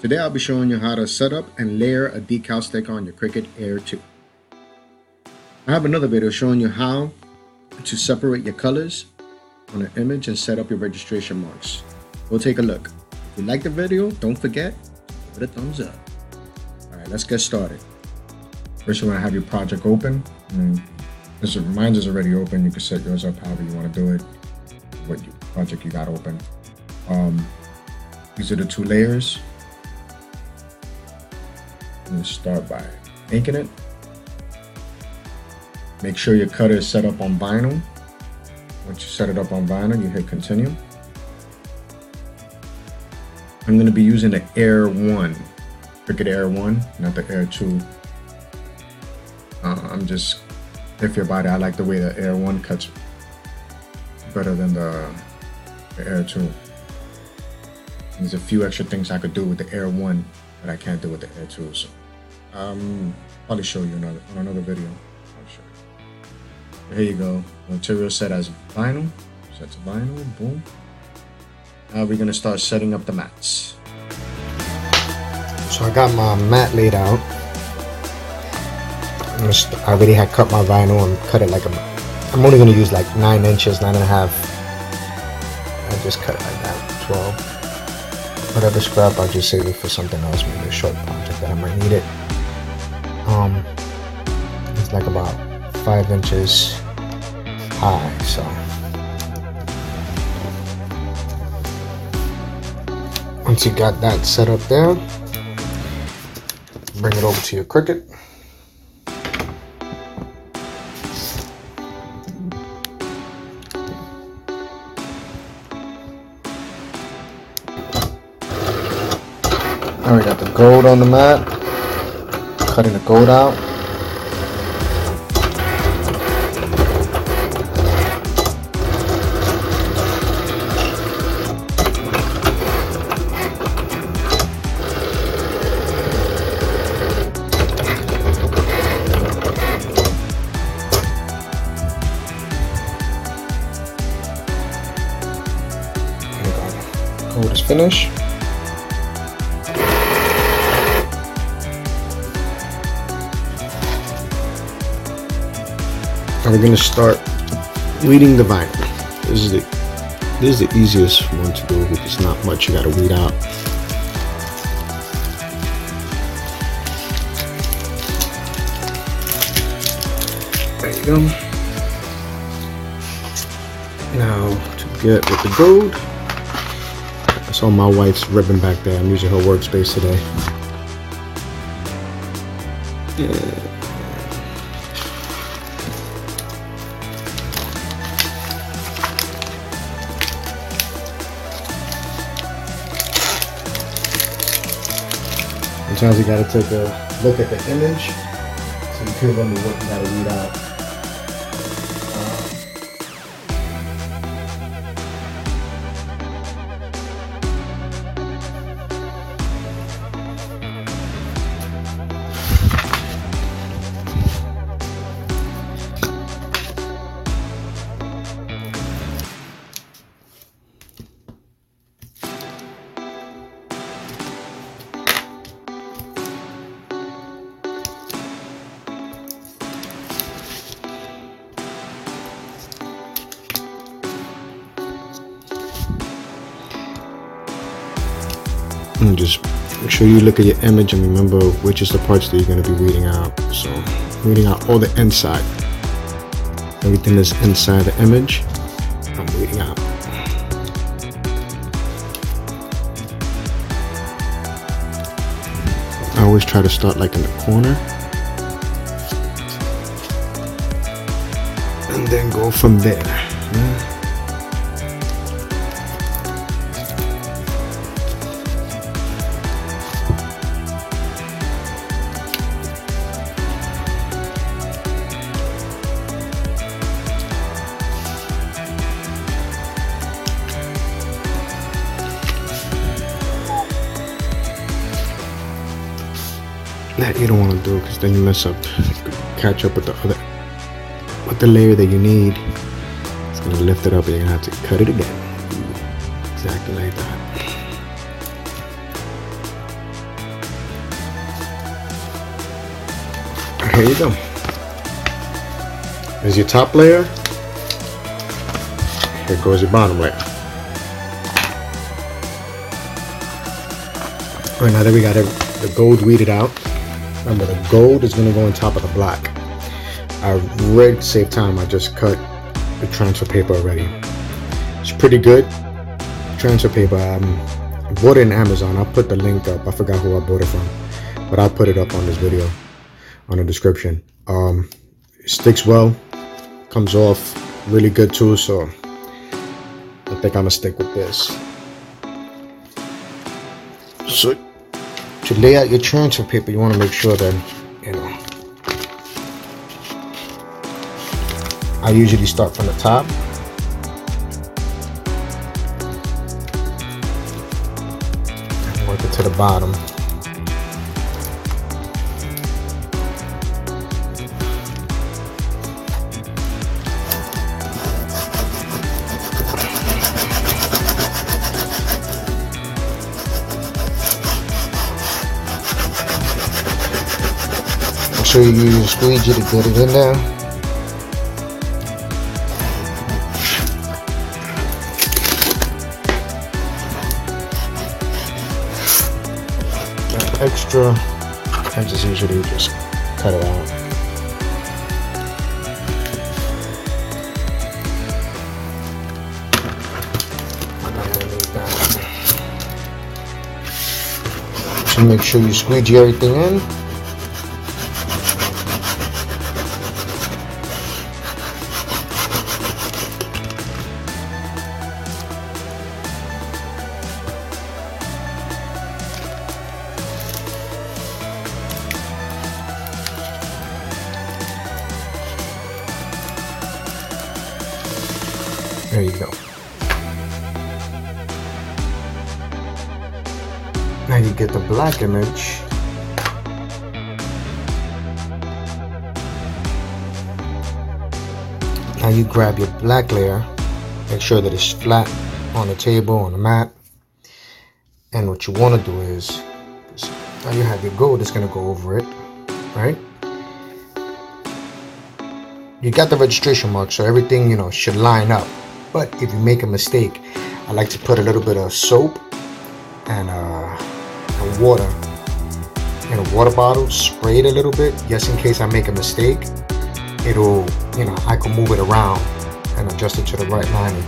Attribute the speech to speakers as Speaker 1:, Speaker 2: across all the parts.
Speaker 1: Today I'll be showing you how to set up and layer a decal sticker on your Cricut Air 2. I have another video showing you how to separate your colors on an image and set up your registration marks. Go take a look. If you like the video, don't forget, give it a thumbs up. Alright, let's get started. First you want to have your project open. Mine is already open. You can set yours up however you want to do it. What project you got open. These are the two layers. I'm going to start by inking it. Make sure your cutter is set up on vinyl. Once you set it up on vinyl, you hit continue. I'm going to be using the Air 1, Cricut Air 1, not the Air 2. I'm just iffy about it. I like the way the Air 1 cuts better than the Air 2. There's a few extra things I could do with the Air 1 that I can't do with the Air 2. So probably show you on another video. I'll show you. Here you go. Material set as vinyl. Set to vinyl. Boom. Now we're gonna start setting up the mats.
Speaker 2: So I got my mat laid out. I already had cut my vinyl and cut it like I'm only gonna use like 9 inches, 9.5. I just cut it like that, 12. Whatever scrap, I'll just save it for something else, maybe a short project that I might need it. It's like about 5 inches high, so. Once you got that set up there, bring it over to your Cricut. Now we got the gold on the mat, cutting the gold out. Gold is finished. And we're gonna start weeding the vinyl. This is the easiest one to do because not much you gotta weed out. There you go. Now to get with the gold. I saw my wife's ribbon back there. I'm using her workspace today. Yeah. Sometimes you gotta take a look at the image so you can remember what you gotta weed out. And just make sure you look at your image and remember which is the parts that you're going to be weeding out. So weeding out all the inside, everything that's inside the image, I'm weeding out. I always try to start like in the corner and then go from there. That you don't want to do because then you mess up, catch up with the layer that you need. It's gonna lift it up and you're gonna have to cut it again. Exactly like that. Here you go. There's your top layer. Here goes your bottom layer. Alright, now that we got the gold weeded out, remember the gold is going to go on top of the black. I read save time, I just cut the transfer paper already. It's pretty good. Transfer paper, I bought it in Amazon. I'll put the link up. I forgot who I bought it from, but I'll put it up on this video, on the description. It sticks well, comes off really good too, so I think I'm gonna stick with this. So to lay out your transfer paper, you want to make sure that, you know, I usually start from the top. And work it to the bottom. Make sure you use a squeegee to get it in there. Extra, I just usually just cut it out. So make sure you squeegee everything in. There you go. Now you get the black image. Now you grab your black layer, make sure that it's flat on the table, on the mat. And what you want to do is, now you have your gold, it's going to go over it, right? You got the registration mark, so everything, you know, should line up. But if you make a mistake, I like to put a little bit of soap and water in a water bottle, spray it a little bit, just in case I make a mistake. It'll, you know, I can move it around and adjust it to the right lining.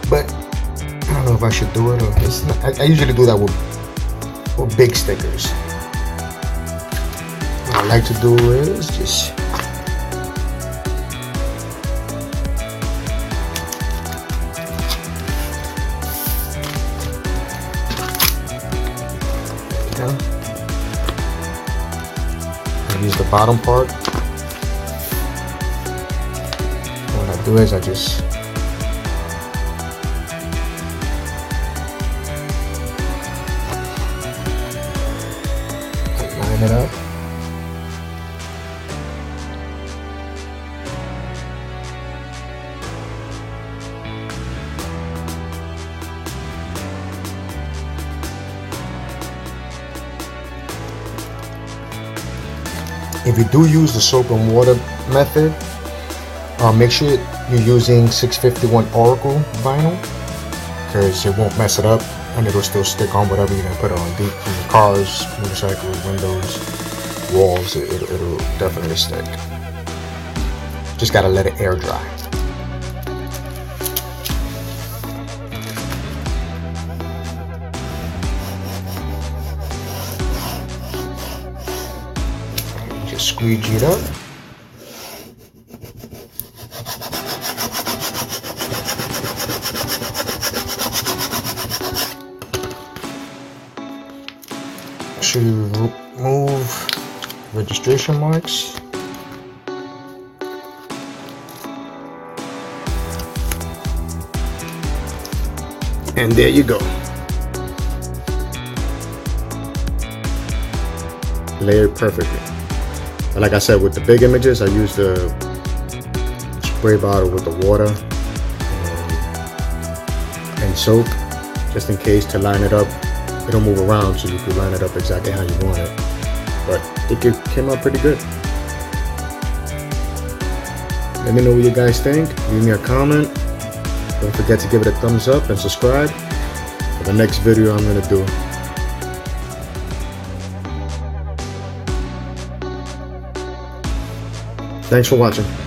Speaker 2: But I don't know if I should do it, or it's not, I usually do that with big stickers. What I like to do is just use the bottom part. What I do is I just line it up. If you do use the soap and water method, make sure you're using 651 Oracle vinyl, because it won't mess it up and it'll still stick on whatever you're gonna put it on. Deep in your cars, motorcycles, windows, walls, it'll definitely stick. Just gotta let it air dry. Squeegee it up. To remove registration marks. And there you go. Layered perfectly. Like I said, with the big images, I use the spray bottle with the water and soap, just in case, to line it up. It'll move around, so you can line it up exactly how you want it. But it came out pretty good. Let me know what you guys think. Leave me a comment. Don't forget to give it a thumbs up and subscribe for the next video I'm going to do. Thanks for watching.